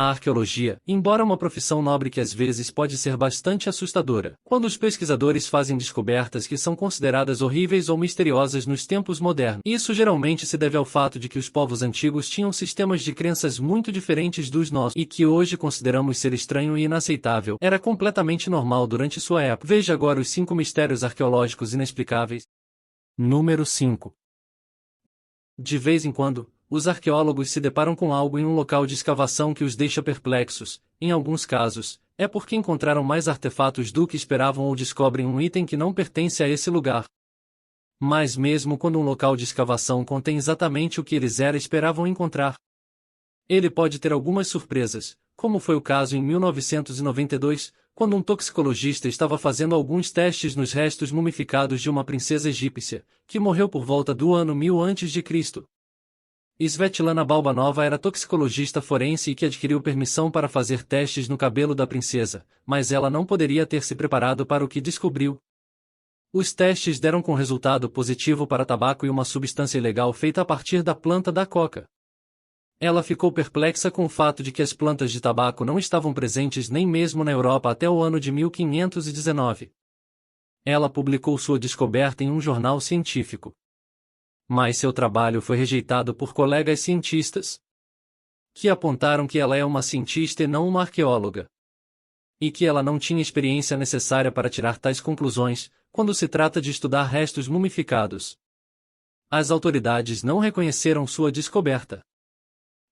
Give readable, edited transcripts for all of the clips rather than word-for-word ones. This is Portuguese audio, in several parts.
A arqueologia, embora uma profissão nobre que às vezes pode ser bastante assustadora, quando os pesquisadores fazem descobertas que são consideradas horríveis ou misteriosas nos tempos modernos. Isso geralmente se deve ao fato de que os povos antigos tinham sistemas de crenças muito diferentes dos nossos, e que hoje consideramos ser estranho e inaceitável, era completamente normal durante sua época. Veja agora os 5 mistérios arqueológicos inexplicáveis. Número 5. De vez em quando, os arqueólogos se deparam com algo em um local de escavação que os deixa perplexos. Em alguns casos, é porque encontraram mais artefatos do que esperavam ou descobrem um item que não pertence a esse lugar. Mas mesmo quando um local de escavação contém exatamente o que eles esperavam encontrar, ele pode ter algumas surpresas, como foi o caso em 1992, quando um toxicologista estava fazendo alguns testes nos restos mumificados de uma princesa egípcia, que morreu por volta do ano 1000 a.C. Svetlana Balbanova era toxicologista forense e que adquiriu permissão para fazer testes no cabelo da princesa, mas ela não poderia ter se preparado para o que descobriu. Os testes deram com resultado positivo para tabaco e uma substância ilegal feita a partir da planta da coca. Ela ficou perplexa com o fato de que as plantas de tabaco não estavam presentes nem mesmo na Europa até o ano de 1519. Ela publicou sua descoberta em um jornal científico. Mas seu trabalho foi rejeitado por colegas cientistas, que apontaram que ela é uma cientista e não uma arqueóloga, e que ela não tinha experiência necessária para tirar tais conclusões, quando se trata de estudar restos mumificados. As autoridades não reconheceram sua descoberta.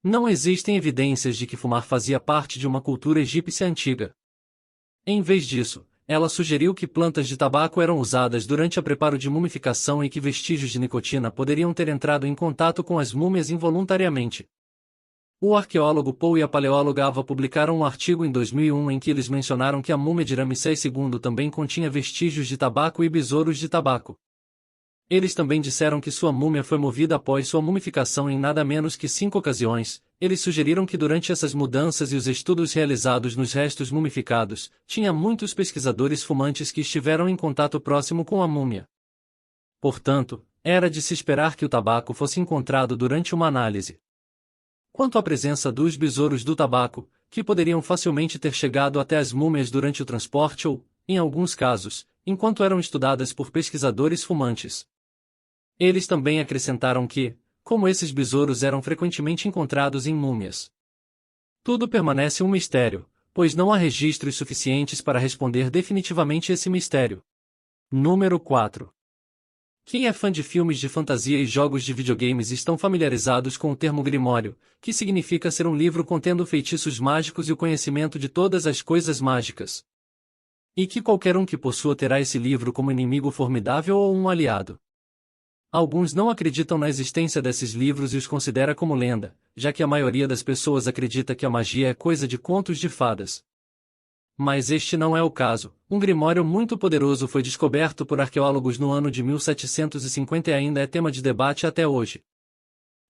Não existem evidências de que fumar fazia parte de uma cultura egípcia antiga. Em vez disso, ela sugeriu que plantas de tabaco eram usadas durante o preparo de mumificação e que vestígios de nicotina poderiam ter entrado em contato com as múmias involuntariamente. O arqueólogo Paul e a paleóloga Ava publicaram um artigo em 2001 em que eles mencionaram que a múmia de Ramsés II também continha vestígios de tabaco e besouros de tabaco. Eles também disseram que sua múmia foi movida após sua mumificação em nada menos que 5 ocasiões. Eles sugeriram que durante essas mudanças e os estudos realizados nos restos mumificados, tinha muitos pesquisadores fumantes que estiveram em contato próximo com a múmia. Portanto, era de se esperar que o tabaco fosse encontrado durante uma análise. Quanto à presença dos besouros do tabaco, que poderiam facilmente ter chegado até as múmias durante o transporte ou, em alguns casos, enquanto eram estudadas por pesquisadores fumantes. Eles também acrescentaram que, como esses besouros eram frequentemente encontrados em múmias, tudo permanece um mistério, pois não há registros suficientes para responder definitivamente esse mistério. Número 4. Quem é fã de filmes de fantasia e jogos de videogames estão familiarizados com o termo Grimório, que significa ser um livro contendo feitiços mágicos e o conhecimento de todas as coisas mágicas. E que qualquer um que possua terá esse livro como inimigo formidável ou um aliado. Alguns não acreditam na existência desses livros e os considera como lenda, já que a maioria das pessoas acredita que a magia é coisa de contos de fadas. Mas este não é o caso. Um grimório muito poderoso foi descoberto por arqueólogos no ano de 1750 e ainda é tema de debate até hoje.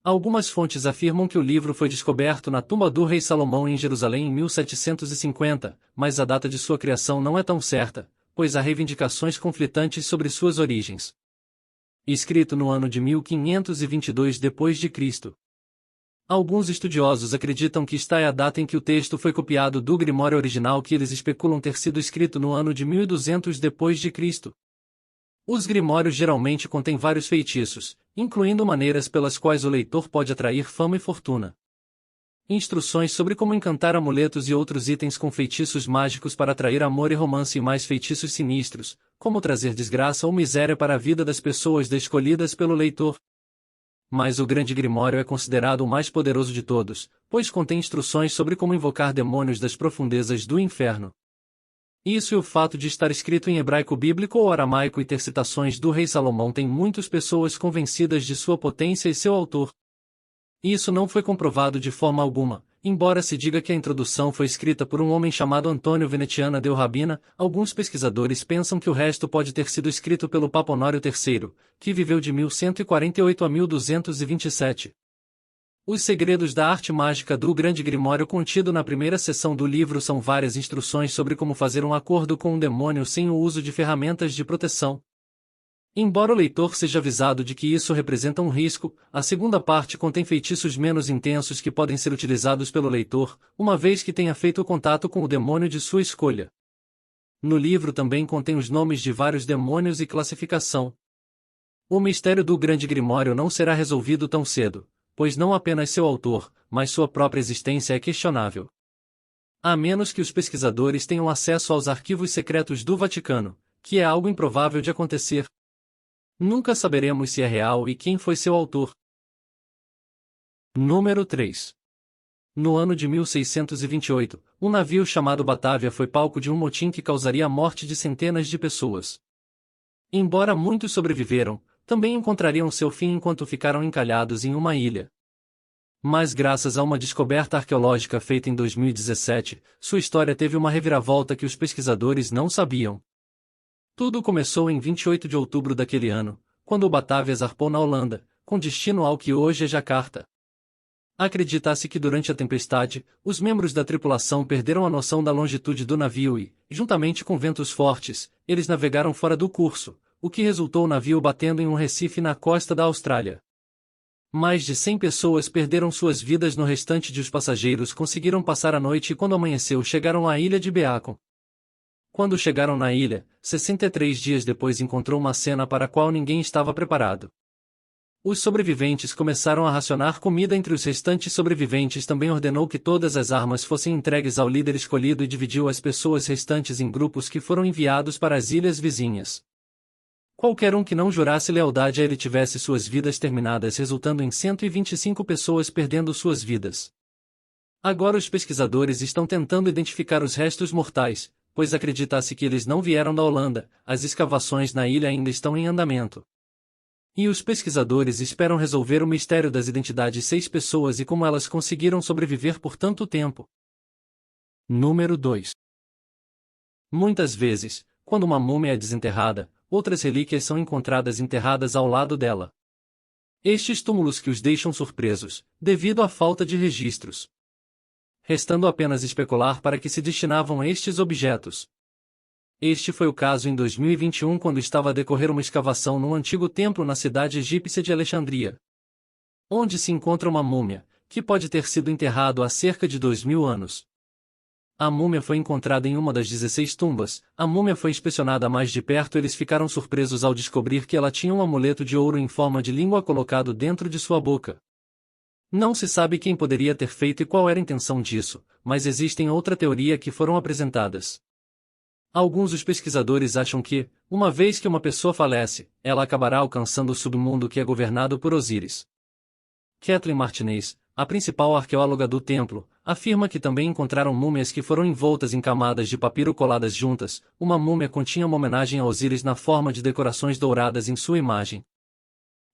Algumas fontes afirmam que o livro foi descoberto na tumba do rei Salomão em Jerusalém em 1750, mas a data de sua criação não é tão certa, pois há reivindicações conflitantes sobre suas origens. Escrito no ano de 1522 d.C. Alguns estudiosos acreditam que esta é a data em que o texto foi copiado do Grimório original, que eles especulam ter sido escrito no ano de 1200 d.C. Os grimórios geralmente contêm vários feitiços, incluindo maneiras pelas quais o leitor pode atrair fama e fortuna. Instruções sobre como encantar amuletos e outros itens com feitiços mágicos para atrair amor e romance e mais feitiços sinistros, como trazer desgraça ou miséria para a vida das pessoas escolhidas pelo leitor. Mas o Grande Grimório é considerado o mais poderoso de todos, pois contém instruções sobre como invocar demônios das profundezas do inferno. Isso e o fato de estar escrito em hebraico bíblico ou aramaico e ter citações do rei Salomão tem muitas pessoas convencidas de sua potência e seu autor. Isso não foi comprovado de forma alguma, embora se diga que a introdução foi escrita por um homem chamado Antônio Venetiana del Rabina. Alguns pesquisadores pensam que o resto pode ter sido escrito pelo Papa Honório III, que viveu de 1148 a 1227. Os segredos da arte mágica do Grande Grimório contido na primeira seção do livro são várias instruções sobre como fazer um acordo com um demônio sem o uso de ferramentas de proteção. Embora o leitor seja avisado de que isso representa um risco, a segunda parte contém feitiços menos intensos que podem ser utilizados pelo leitor, uma vez que tenha feito contato com o demônio de sua escolha. No livro também contém os nomes de vários demônios e classificação. O mistério do Grande Grimório não será resolvido tão cedo, pois não apenas seu autor, mas sua própria existência é questionável. A menos que os pesquisadores tenham acesso aos arquivos secretos do Vaticano, que é algo improvável de acontecer. Nunca saberemos se é real e quem foi seu autor. Número 3. No ano de 1628, um navio chamado Batávia foi palco de um motim que causaria a morte de centenas de pessoas. Embora muitos sobreviveram, também encontrariam seu fim enquanto ficaram encalhados em uma ilha. Mas graças a uma descoberta arqueológica feita em 2017, sua história teve uma reviravolta que os pesquisadores não sabiam. Tudo começou em 28 de outubro daquele ano, quando o Batavia zarpou na Holanda, com destino ao que hoje é Jacarta. Acredita-se que durante a tempestade, os membros da tripulação perderam a noção da longitude do navio e, juntamente com ventos fortes, eles navegaram fora do curso, o que resultou o navio batendo em um recife na costa da Austrália. Mais de 100 pessoas perderam suas vidas, no restante de os passageiros conseguiram passar a noite e quando amanheceu chegaram à ilha de Beacon. Quando chegaram na ilha, 63 dias depois encontrou uma cena para a qual ninguém estava preparado. Os sobreviventes começaram a racionar comida entre os restantes sobreviventes. Também ordenou que todas as armas fossem entregues ao líder escolhido e dividiu as pessoas restantes em grupos que foram enviados para as ilhas vizinhas. Qualquer um que não jurasse lealdade a ele tivesse suas vidas terminadas, resultando em 125 pessoas perdendo suas vidas. Agora os pesquisadores estão tentando identificar os restos mortais, pois acredita-se que eles não vieram da Holanda. As escavações na ilha ainda estão em andamento. E os pesquisadores esperam resolver o mistério das identidades de 6 pessoas e como elas conseguiram sobreviver por tanto tempo. Número 2. Muitas vezes, quando uma múmia é desenterrada, outras relíquias são encontradas enterradas ao lado dela. Estes túmulos que os deixam surpresos, devido à falta de registros. Restando apenas especular para que se destinavam estes objetos. Este foi o caso em 2021 quando estava a decorrer uma escavação num antigo templo na cidade egípcia de Alexandria, onde se encontra uma múmia, que pode ter sido enterrado há cerca de 2000 anos. A múmia foi encontrada em uma das 16 tumbas. A múmia foi inspecionada mais de perto. Eles ficaram surpresos ao descobrir que ela tinha um amuleto de ouro em forma de língua colocado dentro de sua boca. Não se sabe quem poderia ter feito e qual era a intenção disso, mas existem outra teoria que foram apresentadas. Alguns dos pesquisadores acham que, uma vez que uma pessoa falece, ela acabará alcançando o submundo que é governado por Osíris. Kathleen Martinez, a principal arqueóloga do templo, afirma que também encontraram múmias que foram envoltas em camadas de papiro coladas juntas. Uma múmia continha uma homenagem a Osíris na forma de decorações douradas em sua imagem.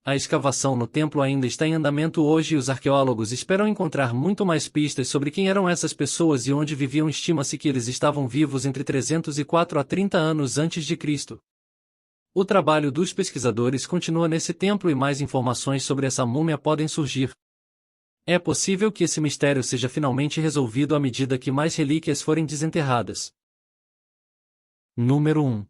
A escavação no templo ainda está em andamento hoje e os arqueólogos esperam encontrar muito mais pistas sobre quem eram essas pessoas e onde viviam. Estima-se que eles estavam vivos entre 304 a 30 anos antes de Cristo. O trabalho dos pesquisadores continua nesse templo e mais informações sobre essa múmia podem surgir. É possível que esse mistério seja finalmente resolvido à medida que mais relíquias forem desenterradas. Número 1.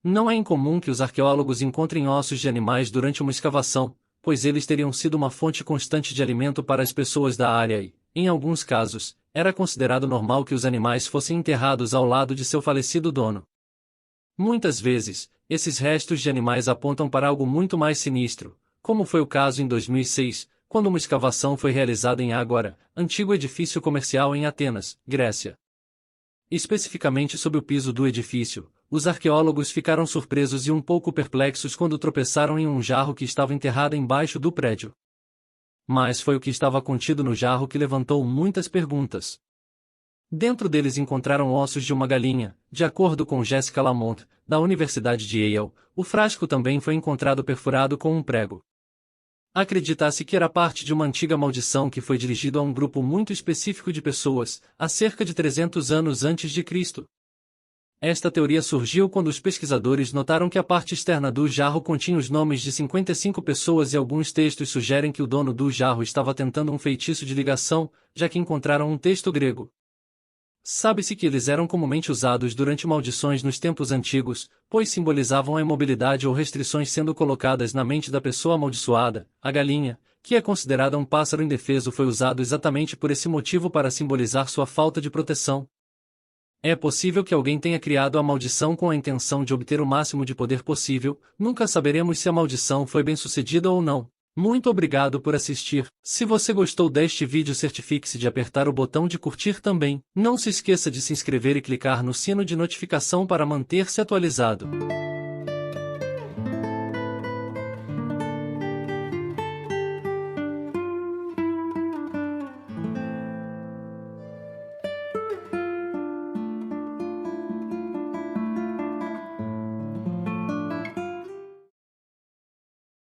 Não é incomum que os arqueólogos encontrem ossos de animais durante uma escavação, pois eles teriam sido uma fonte constante de alimento para as pessoas da área e, em alguns casos, era considerado normal que os animais fossem enterrados ao lado de seu falecido dono. Muitas vezes, esses restos de animais apontam para algo muito mais sinistro, como foi o caso em 2006, quando uma escavação foi realizada em Ágora, antigo edifício comercial em Atenas, Grécia. Especificamente sob o piso do edifício, os arqueólogos ficaram surpresos e um pouco perplexos quando tropeçaram em um jarro que estava enterrado embaixo do prédio. Mas foi o que estava contido no jarro que levantou muitas perguntas. Dentro deles encontraram ossos de uma galinha. De acordo com Jessica Lamont, da Universidade de Yale, o frasco também foi encontrado perfurado com um prego. Acredita-se que era parte de uma antiga maldição que foi dirigida a um grupo muito específico de pessoas, há cerca de 300 anos antes de Cristo. Esta teoria surgiu quando os pesquisadores notaram que a parte externa do jarro continha os nomes de 55 pessoas e alguns textos sugerem que o dono do jarro estava tentando um feitiço de ligação, já que encontraram um texto grego. Sabe-se que eles eram comumente usados durante maldições nos tempos antigos, pois simbolizavam a imobilidade ou restrições sendo colocadas na mente da pessoa amaldiçoada. A galinha, que é considerada um pássaro indefeso, foi usado exatamente por esse motivo para simbolizar sua falta de proteção. É possível que alguém tenha criado a maldição com a intenção de obter o máximo de poder possível, nunca saberemos se a maldição foi bem-sucedida ou não. Muito obrigado por assistir. Se você gostou deste vídeo, certifique-se de apertar o botão de curtir também. Não se esqueça de se inscrever e clicar no sino de notificação para manter-se atualizado.